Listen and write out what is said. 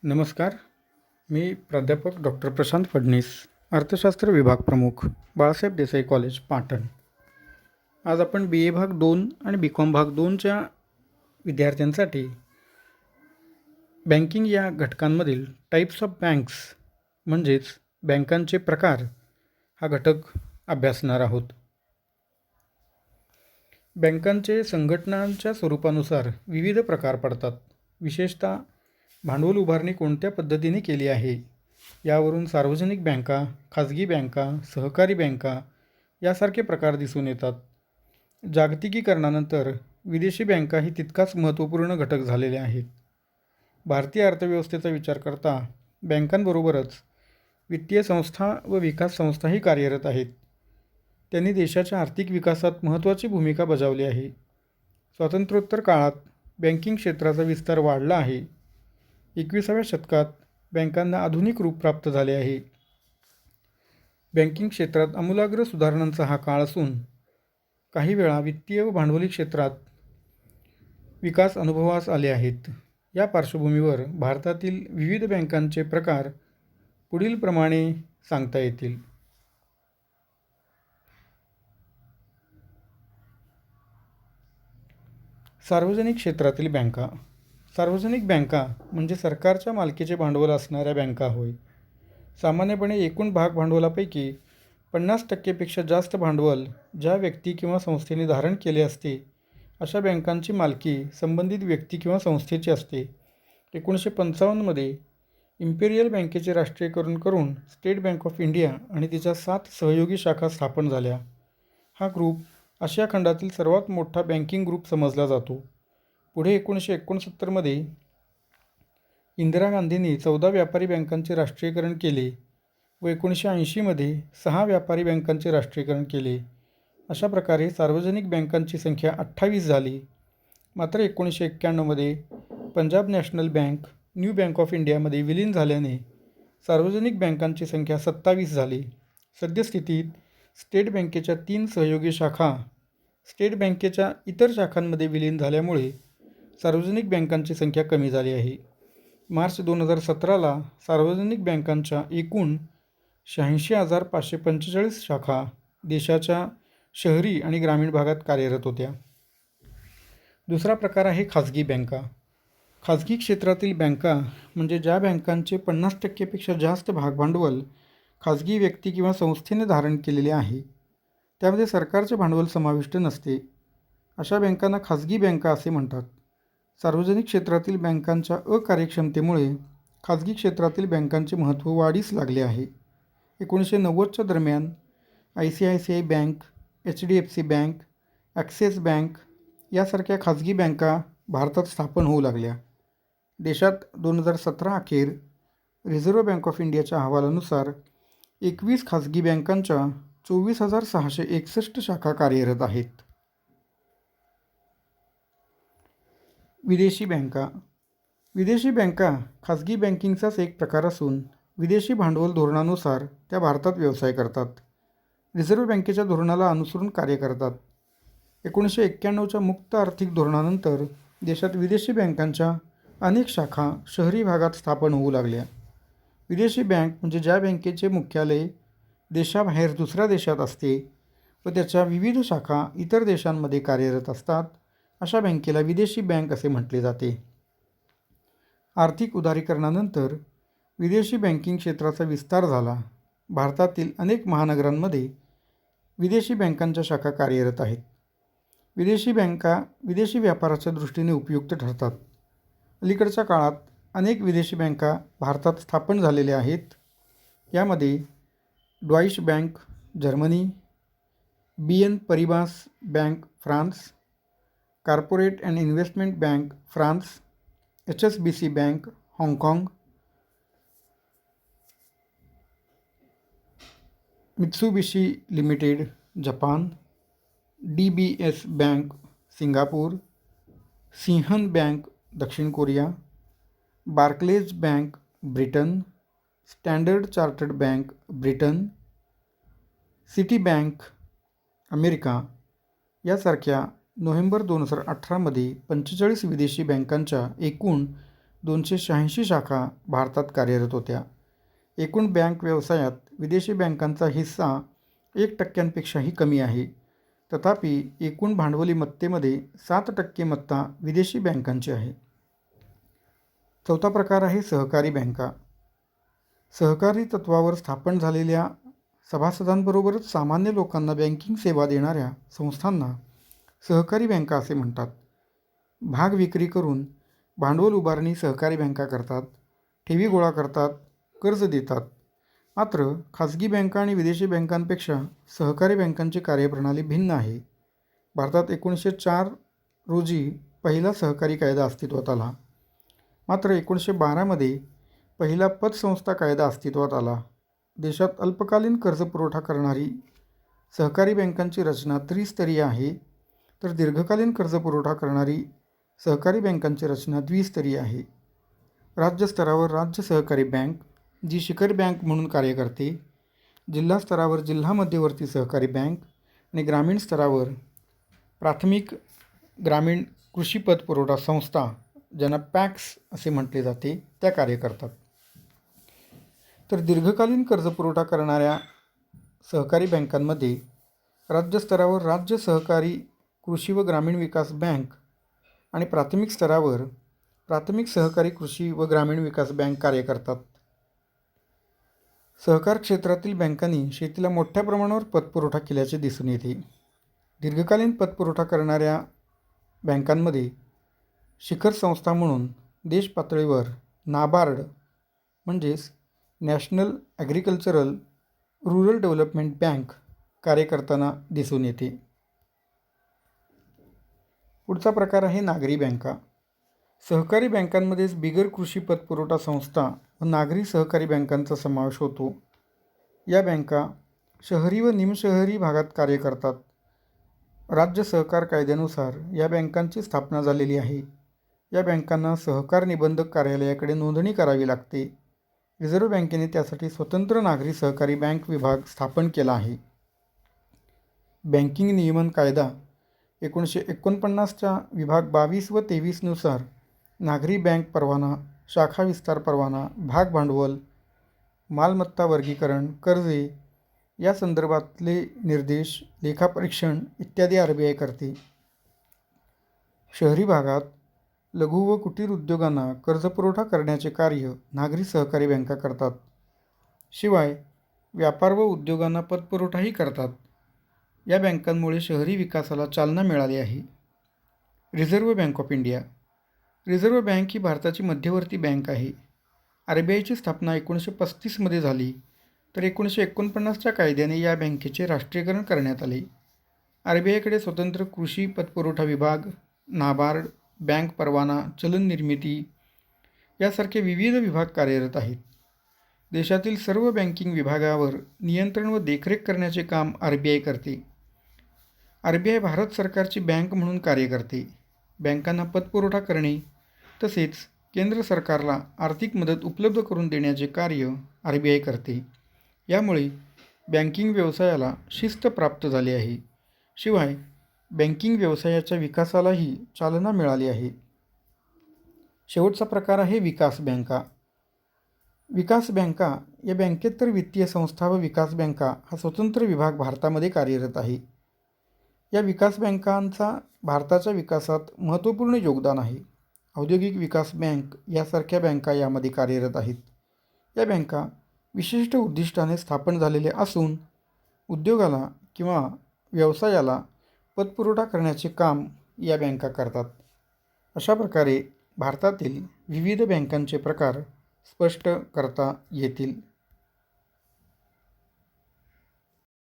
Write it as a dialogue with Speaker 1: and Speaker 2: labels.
Speaker 1: नमस्कार. मी प्राध्यापक डॉक्टर प्रशांत फडणीस, अर्थशास्त्र विभाग प्रमुख, बाळासाहेब देसाई कॉलेज, पाटण. आज आपण BA भाग 2 आणि BCom भाग 2च्या विद्यार्थ्यांसाठी बँकिंग या घटकांमधील टाईप्स ऑफ बँक्स म्हणजेच बँकांचे प्रकार हा घटक अभ्यासणार आहोत. बँकांचे संघटनांच्या स्वरूपानुसार विविध प्रकार पडतात. विशेषतः भांडवल उभारणी कोणत्या पद्धतीने केली आहे यावरून सार्वजनिक बँका, खाजगी बँका, सहकारी बँका यासारखे प्रकार दिसून येतात. जागतिकीकरणानंतर विदेशी बँकाही तितकाच महत्त्वपूर्ण घटक झालेले आहेत. भारतीय अर्थव्यवस्थेचा विचार करता बँकांबरोबरच वित्तीय संस्था व विकास संस्थाही कार्यरत आहेत. त्यांनी देशाच्या आर्थिक विकासात महत्त्वाची भूमिका बजावली आहे. स्वातंत्र्योत्तर काळात बँकिंग क्षेत्राचा विस्तार वाढला आहे. 21व्या शतकात बँकांना आधुनिक रूप प्राप्त झाले आहे. बँकिंग क्षेत्रात आमूलाग्र सुधारणांचा हा काळ असून काही वेळा वित्तीय व भांडवली क्षेत्रात विकास अनुभवास आले आहेत. या पार्श्वभूमीवर भारतातील विविध बँकांचे प्रकार पुढील प्रमाणे सांगता येतील. सार्वजनिक क्षेत्रातील बँका. सार्वजनिक बँका म्हणजे सरकारच्या मालकीचे भांडवल असणाऱ्या बँका होय. सामान्यपणे एकूण भाग भांडवलापैकी 50% जास्त भांडवल ज्या व्यक्ती किंवा संस्थेने धारण केले असते अशा बँकांची मालकी संबंधित व्यक्ती किंवा संस्थेची असते. 1955मध्ये इम्पेरियल बँकेचे राष्ट्रीयकरण करून स्टेट बँक ऑफ इंडिया आणि तिच्या 7 सहयोगी शाखा स्थापन झाल्या. हा ग्रुप आशिया खंडातील सर्वात मोठा बँकिंग ग्रुप समजला जातो. पुढे 1969मध्ये इंदिरा गांधींनी 14 व्यापारी बँकांचे राष्ट्रीयकरण केले व 1980मध्ये 6 व्यापारी बँकांचे राष्ट्रीयकरण केले. अशा प्रकारे सार्वजनिक बँकांची संख्या 28 झाली. मात्र 1991मध्ये Punjab national bank new bank of इंडियामध्ये विलीन झाल्याने सार्वजनिक बँकांची संख्या 27 झाली. सद्यस्थितीत स्टेट बँकेच्या 3 सहयोगी शाखा स्टेट बँकेच्या इतर शाखांमध्ये विलीन झाल्यामुळे सार्वजनिक बँकांची संख्या कमी झाली आहे. मार्च 2017ला सार्वजनिक बँकांच्या एकूण 86,545 शाखा देशाच्या शहरी आणि ग्रामीण भागात कार्यरत होत्या. दुसरा प्रकार आहे खाजगी बँका. खाजगी क्षेत्रातील बँका म्हणजे ज्या बँकांचे 50%पेक्षा जास्त भागभांडवल खाजगी व्यक्ती किंवा संस्थेने धारण केलेले आहे. त्यामध्ये सरकारचे भांडवल समाविष्ट नसते. अशा बँकांना खाजगी बँका असे म्हणतात. सार्वजनिक क्षेत्रातील बँकांच्या अकार्यक्षमतेमुळे खाजगी क्षेत्रातील बँकांचे महत्त्व वाढीस लागले आहे. 1990च्या दरम्यान ICICI bank, HDFC bank, axis bank यासारख्या खाजगी बँका भारतात स्थापन होऊ लागल्या. देशात 2017 अखेर रिझर्व्ह बँक ऑफ इंडियाच्या अहवालानुसार 21 खाजगी बँकांच्या 24,661 शाखा कार्यरत आहेत. विदेशी बँका. विदेशी बँका खाजगी बँकिंगचाच एक प्रकार असून विदेशी भांडवल धोरणानुसार त्या भारतात व्यवसाय करतात. रिझर्व्ह बँकेच्या धोरणाला अनुसरून कार्य करतात. 1991च्या मुक्त आर्थिक धोरणानंतर देशात विदेशी बँकांच्या अनेक शाखा शहरी भागात स्थापन होऊ लागल्या. विदेशी बँक म्हणजे ज्या बँकेचे मुख्यालय देशाबाहेर दुसऱ्या देशात असते व त्याच्या विविध शाखा इतर देशांमध्ये कार्यरत असतात अशा बँकेला विदेशी बँक असे म्हटले जाते. आर्थिक उदारीकरणानंतर विदेशी बँकिंग क्षेत्राचा विस्तार झाला. भारतातील अनेक महानगरांमध्ये विदेशी बँकांच्या शाखा कार्यरत आहेत. विदेशी बँका विदेशी व्यापाराच्या दृष्टीने उपयुक्त ठरतात. अलीकडच्या काळात अनेक विदेशी बँका भारतात स्थापन झालेल्या आहेत. यामध्ये Deutsche bank Germany, BN Paribas bank France, corporate and investment bank France, HSBC bank हाँगकाँग, Mitsubishi limited Japan, DBS bank Singapore, Shinhan bank दक्षिण Korea, Barclays bank Britain, standard chartered bank Britain, Citi bank America यासारख्या November 2018मध्ये 45 विदेशी बँकांच्या एकूण 286 शाखा भारतात कार्यरत होत्या. एकूण बँक व्यवसायात विदेशी बँकांचा हिस्सा 1% कमी आहे. तथापि एकूण भांडवली मत्तेमध्ये 7% मत्ता विदेशी बँकांची आहे. चौथा प्रकार आहे सहकारी बँका. सहकारी तत्वावर स्थापन झालेल्या सभासदांबरोबरच सामान्य लोकांना बँकिंग सेवा देणाऱ्या संस्थांना सहकारी बँका असे म्हणतात. भाग विक्री करून भांडवल उभारणी सहकारी बँका करतात, ठेवी गोळा करतात, कर्ज देतात. मात्र खाजगी बँका आणि विदेशी बँकांपेक्षा सहकारी बँकांची कार्यप्रणाली भिन्न आहे. भारतात 1904 रोजी पहिला सहकारी कायदा अस्तित्वात आला. मात्र 1912मध्ये पहिला पतसंस्था कायदा अस्तित्वात आला. देशात अल्पकालीन कर्जपुरवठा करणारी सहकारी बँकांची रचना त्रिस्तरीय आहे, तर दीर्घकालीन कर्जपुरवठा करणारी सहकारी बँकांची रचना द्विस्तरीय आहे. राज्य स्तरावर राज्य सहकारी बँक, जी शिखर बँक म्हणून कार्य करते, जिल्हा स्तरावर जिल्हा मध्यवर्ती सहकारी बँक आणि ग्रामीण स्तरावर प्राथमिक ग्रामीण कृषी पतपुरवठा संस्था, ज्यांना पॅक्स असे म्हटले जाते, त्या कार्य करतात. तर दीर्घकालीन कर्जपुरवठा करणाऱ्या सहकारी बँकांमध्ये राज्य स्तरावर राज्य सहकारी कृषी व ग्रामीण विकास बँक आणि प्राथमिक स्तरावर प्राथमिक सहकारी कृषी व ग्रामीण विकास बँक कार्य करतात. सहकार क्षेत्रातील बँकांनी शेतीला मोठ्या प्रमाणावर पतपुरवठा केल्याचे दिसून येते. दीर्घकालीन पतपुरवठा करणाऱ्या बँकांमध्ये शिखर संस्था म्हणून देश पातळीवर नाबार्ड म्हणजेच national agricultural rural development bank कार्य करताना दिसून येते. पुढचा प्रकार आहे नागरी बँका. सहकारी बँकांमध्येच बिगर कृषी पतपुरवठा संस्था व नागरी सहकारी बँकांचा समावेश होतो. या बँका शहरी व निमशहरी भागात कार्य करतात. राज्य सहकार कायद्यानुसार या बँकांची स्थापना झालेली आहे. या बँकांना सहकार निबंधक कार्यालयाकडे नोंदणी करावी लागते. रिझर्व्ह बँकेने त्यासाठी स्वतंत्र नागरी सहकारी बँक विभाग स्थापन केला आहे. बँकिंग नियमन कायदा 1949च्या विभाग 22 व 23 नुसार नागरी बँक परवाना, शाखा विस्तार परवाना, भाग भांडवल, मालमत्ता वर्गीकरण, कर्जे या संदर्भातले निर्देश, लेखापरीक्षण इत्यादी RBI करते. शहरी भागात लघु व कुटीर उद्योगांना कर्जपुरवठा करण्याचे कार्य नागरी सहकारी बँका करतात. शिवाय व्यापार व उद्योगांना पतपुरवठाही करतात. या बँकांमुळे शहरी विकासाला चालना मिळाली आहे. Reserve bank of India. Reserve bank ही भारताची मध्यवर्ती बँक आहे. RBIची स्थापना 1935मध्ये झाली, तर 1949च्या कायद्याने या बँकेचे राष्ट्रीयकरण करण्यात आले. RBIकडे स्वतंत्र कृषी पतपुरवठा विभाग, नाबार्ड, बँक परवाना, चलन निर्मिती यासारखे विविध विभाग कार्यरत आहेत. देशातील सर्व बँकिंग विभागावर नियंत्रण व देखरेख करण्याचे काम RBI करते. RBI भारत सरकारची बँक म्हणून कार्य करते. बँकांना पतपुरवठा करणे तसेच केंद्र सरकारला आर्थिक मदत उपलब्ध करून देण्याचे कार्य RBI करते. यामुळे बँकिंग व्यवसायाला शिस्त प्राप्त झाली आहे. शिवाय बँकिंग व्यवसायाच्या विकासालाही चालना मिळाली आहे. शेवटचा प्रकार आहे विकास बँका. विकास बँका या बँकेतर वित्तीय संस्था व विकास बँका हा स्वतंत्र विभाग भारतामध्ये कार्यरत आहे. या विकास बँकांचा भारताच्या विकासात महत्त्वपूर्ण योगदान आहे. औद्योगिक विकास बँक यासारख्या बँका यामध्ये कार्यरत आहेत. या बँका विशिष्ट उद्दिष्टाने स्थापन झालेले असून उद्योगाला किंवा व्यवसायाला पतपुरवठा करण्याचे काम या बँका करतात. अशा प्रकारे भारतातील विविध बँकांचे प्रकार स्पष्ट करता येतील.